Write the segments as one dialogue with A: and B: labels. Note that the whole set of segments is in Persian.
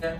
A: Date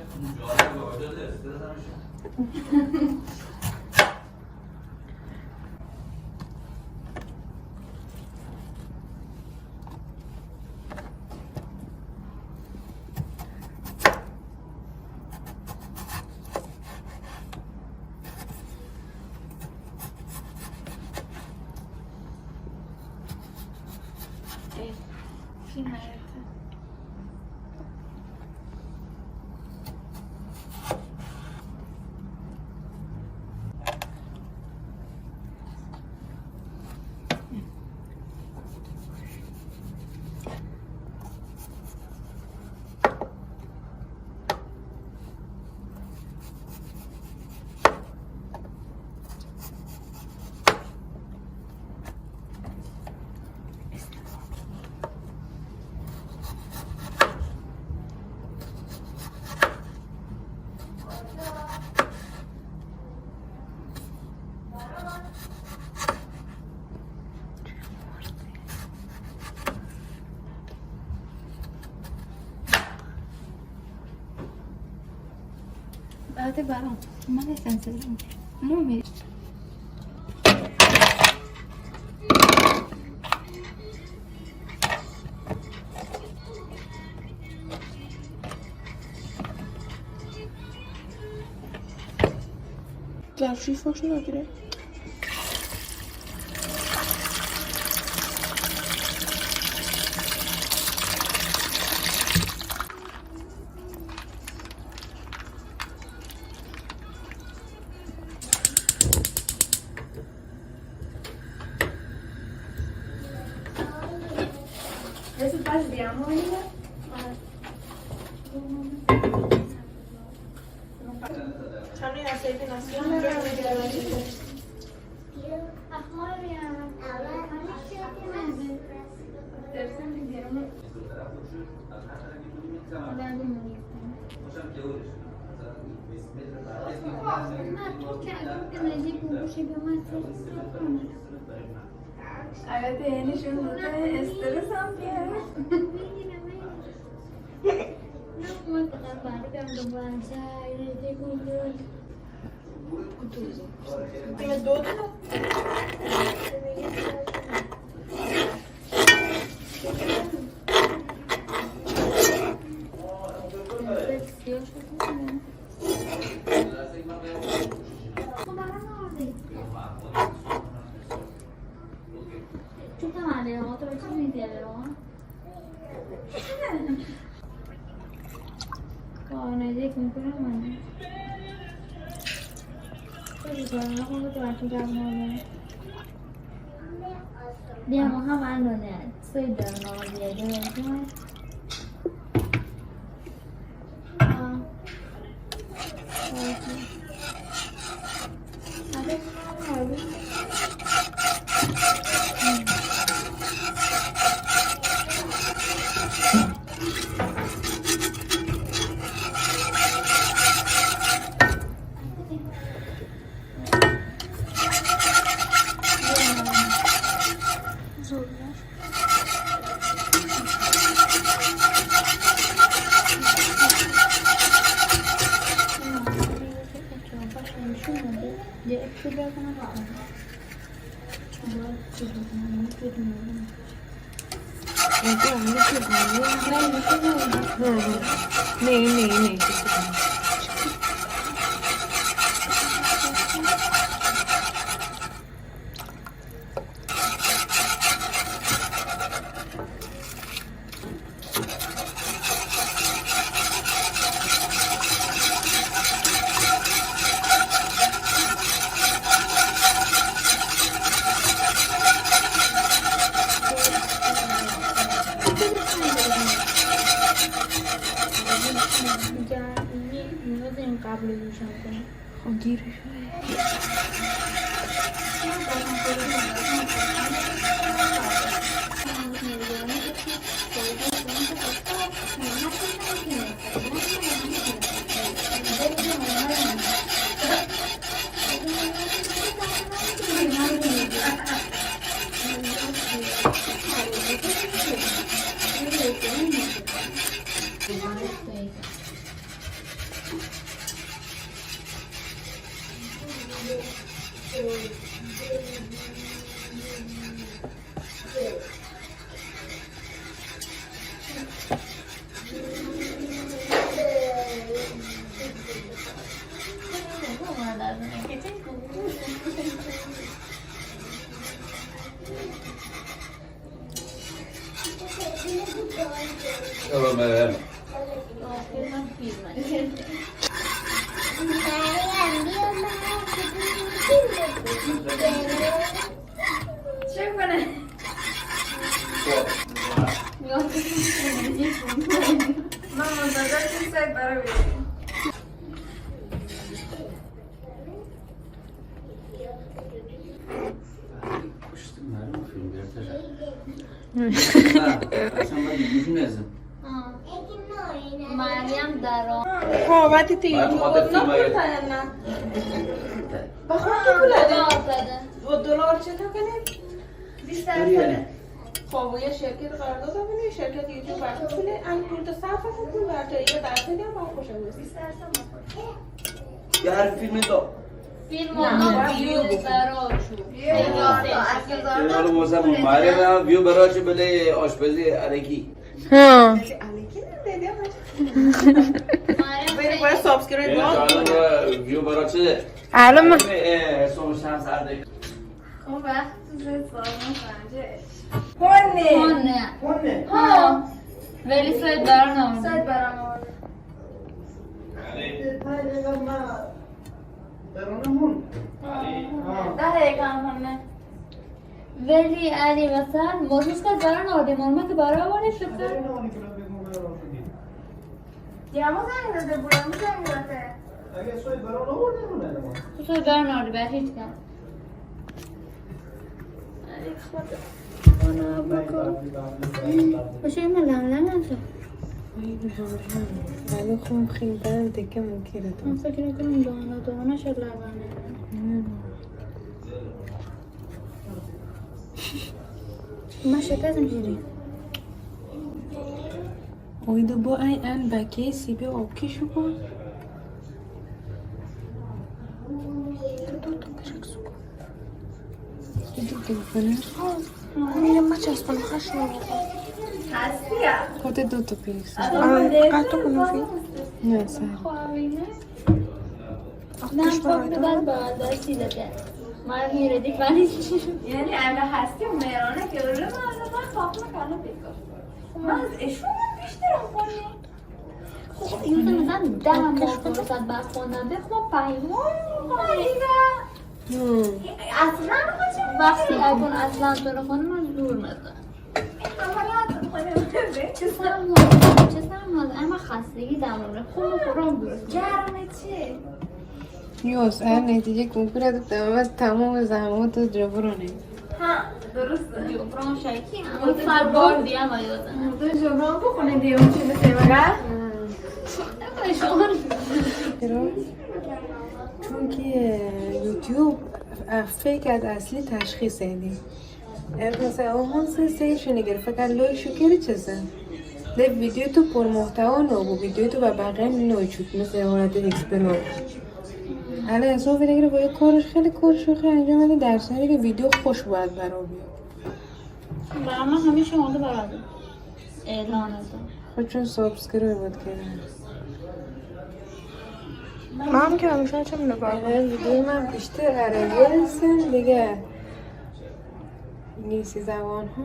A: barang, mana sensor? No me.
B: ظرفی فاش نگیره.
A: Esse faz de amor, né?
B: همین اصلی نسیم
A: البته یعنی شما استرس هم بیاره
B: تیم دو
A: Dia mau kapan dong ya? Sudah mau dia dulu cuma. Ada apa?
B: नहीं
C: Tamam evet.
A: فیلم فیلمه چه کنه؟ من منتظر این سایت برای بیریم مریم درام
B: قامتی تی نه بخواه که پوله $2 چطور کنیم؟ 20 درصد خب یه شرکت قرارداد بکنیم شرکت یوتیوب برای پوله انکورد صرف کنیم و تا یه درصدی هم باید خوشه بود 20 درصد
C: یه هر فیلم دا
A: فیلم ویو براشو
C: رو بازم مریم ویو براش بله آشپزی علیکی
B: ها باید سابسکرایب
C: ویو برا چه؟
B: الان من
C: صبح شم سرده
A: اون وقت زد سالمان
B: هونه
A: ها ولی سایت برام سایت برام ده کام همه ولی علی مثلا موزیس که برای نادی مرمه که برای آوری شد یا ما زنگ داده بودم زنگ داده
D: اگه سوی برای نبرده نمونه
A: تو سوی برای نادی به هیچ کن انا بکن باشه این من لملم نشد
B: ولی خون خیلی برم دکه ممکنه
A: من فکر میکنم دانه شد لبنه ما شکستم جیری
B: oydu bu ay en baki sibi okey şu bu.
E: میرم ما چسبم خشم
B: خود دو تا پیکس
E: قطع کنم فی
B: نه سر
A: نه فکر بعد باید سیده ما میره دیگه یعنی اگه هستی مهرانه که رو من خواهد کنم بکن من از اشون بیشترم کنیم خب این مثلا 10 ماه فرصت بخوندم بخونم پیمان اصلا وقتی اگون اصلا تو رو خونم من دور مزن چه سرم اما خستگی دمونه خون خورم دور گرمه چه؟
B: یوز هر نتیجه کنکور تمام زحمات و جبرانه
A: ها درسته جبران شکی اما سر بار دیم آیازم
E: تو جبران بخونه دیون چی مثل بگه
B: چون که یوتیوب فکر اصلی تشخیص ایدی مثلا اون سیشو نگر فکر لوی شکری چیزه ده ویدیو تو پر محتوا نو ویدیو تو با بقیه نوی شد مثل حالت اکسپلور حالا اصلا فکر با یک کارش خیلی کارشو خیلی انجام بده در صورتی که ویدیو خوش باید برای بیاد
A: برای من همیشه مونده برای اعلانه
B: خود چون سابسکرایب بود کردن
E: من که همیشه چه نگاه
B: ویدیو من بیشتر عربی هستن دیگه نیسی زبان ها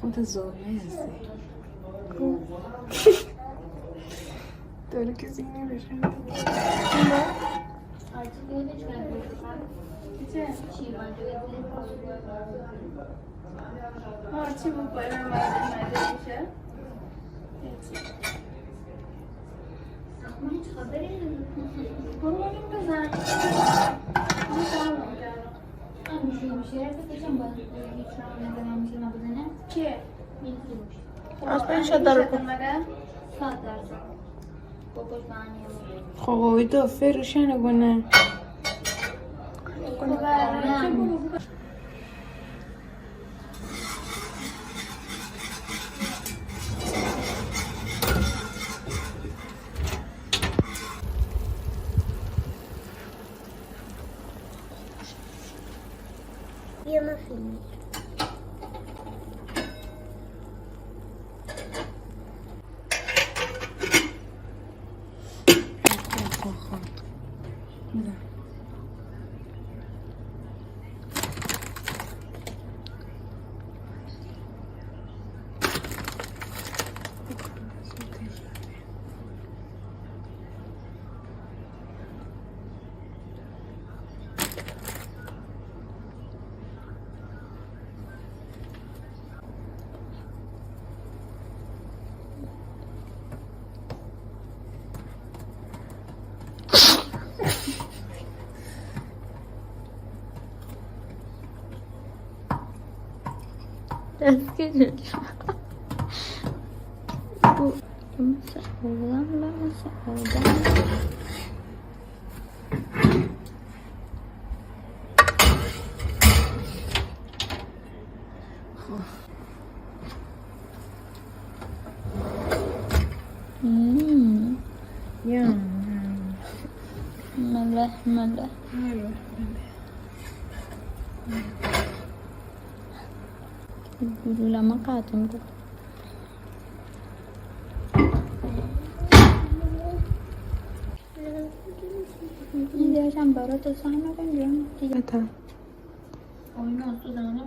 B: خود زومه هستی داره کسی نمیشه
A: چی بود باید من مده میشه؟ من هیچ خبری برو بریم بزن من سرمون کردم میشه فکرم باید هیچ نمونه میشه نبودنه چیه؟
E: از بین شد دارو کن
A: 100% بکش بانی
B: خب اویدو فروشن گونه
E: یه مفیلم
A: دست که مله مله گلوله ما قطع می‌کنه این دیگه هم برات سعی نکن دیگه
B: بتا
A: oyunu